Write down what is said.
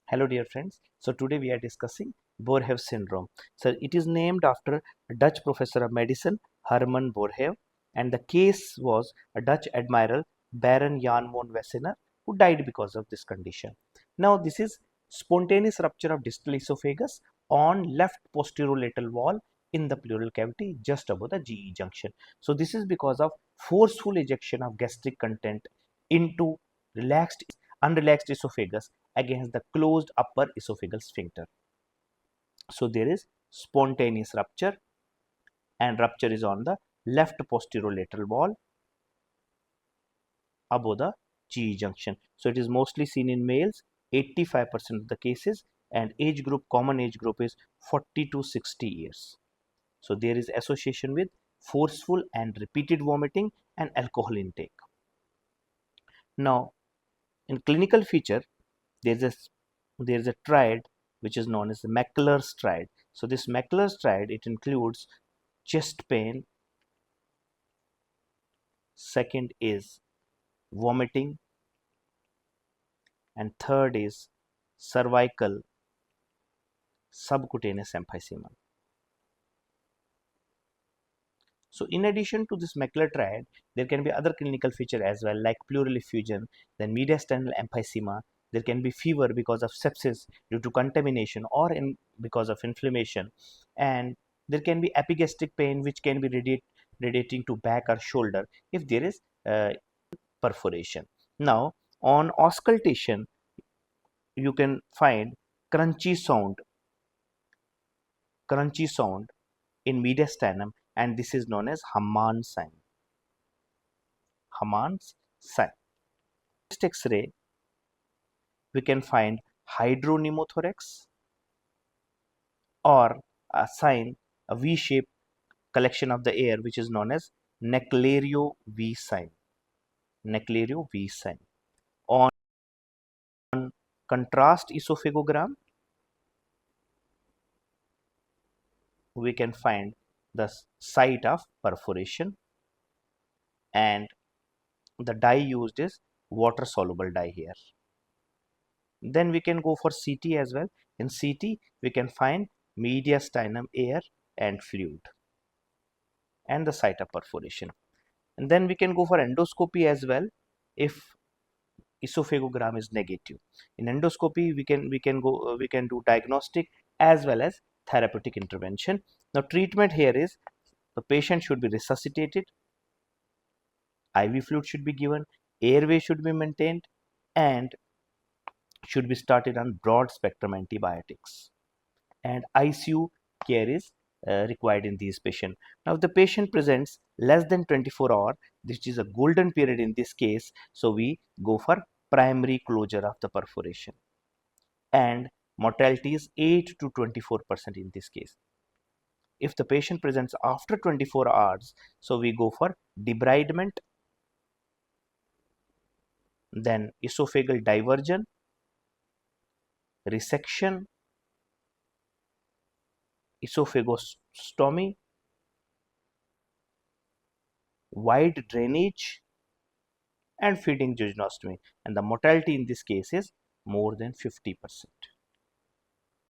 Hello dear friends. So today we are discussing Boerhaave syndrome. So it is named after a Dutch professor of medicine Herman Boerhaave, and the case was a Dutch admiral Baron Jan von Wassenaar who died because of this condition. Now this is spontaneous rupture of distal esophagus on left posterolateral wall in the pleural cavity just above the GE junction. So this is because of forceful ejection of gastric content into unrelaxed esophagus against the closed upper esophageal sphincter. So there is spontaneous rupture, and rupture is on the left posterolateral wall above the GE junction. So it is mostly seen in males, 85% of the cases, and common age group is 40 to 60 years. So there is association with forceful and repeated vomiting and alcohol intake. Now in clinical feature, there is a triad which is known as the Mackler's triad. So this Mackler's triad, it includes chest pain, second is vomiting, and third is cervical subcutaneous emphysema. So in addition to this Mackler triad, there can be other clinical feature as well, like pleural effusion, then mediastinal emphysema. There can be fever because of sepsis due to contamination or because of inflammation, and there can be epigastric pain which can be radiating to back or shoulder if there is perforation. Now on auscultation, you can find crunchy sound in mediastinum, and this is known as Hammond's sign. Hammond's sign. Chest X-ray, we can find hydropneumothorax or a sign, a V-shaped collection of the air, which is known as Necklerio V sign. Necklerio V sign. On contrast esophagogram, we can find the site of perforation, and the dye used is water soluble dye here. Then we can go for CT as well. In CT, we can find mediastinum air and fluid and the site of perforation. And then we can go for endoscopy as well if esophagogram is negative. In endoscopy, we can do diagnostic as well as therapeutic intervention. Now treatment here is the patient should be resuscitated, IV fluid should be given, airway should be maintained, and should be started on broad spectrum antibiotics, and ICU care is required in these patients. Now if the patient presents less than 24 hours, this is a golden period in this case, so we go for primary closure of the perforation, and mortality is 8 to 24% in this case. If the patient presents after 24 hours, so we go for debridement, then esophageal diversion, resection, esophagostomy, wide drainage, and feeding jejunostomy, and the mortality in this case is more than 50%.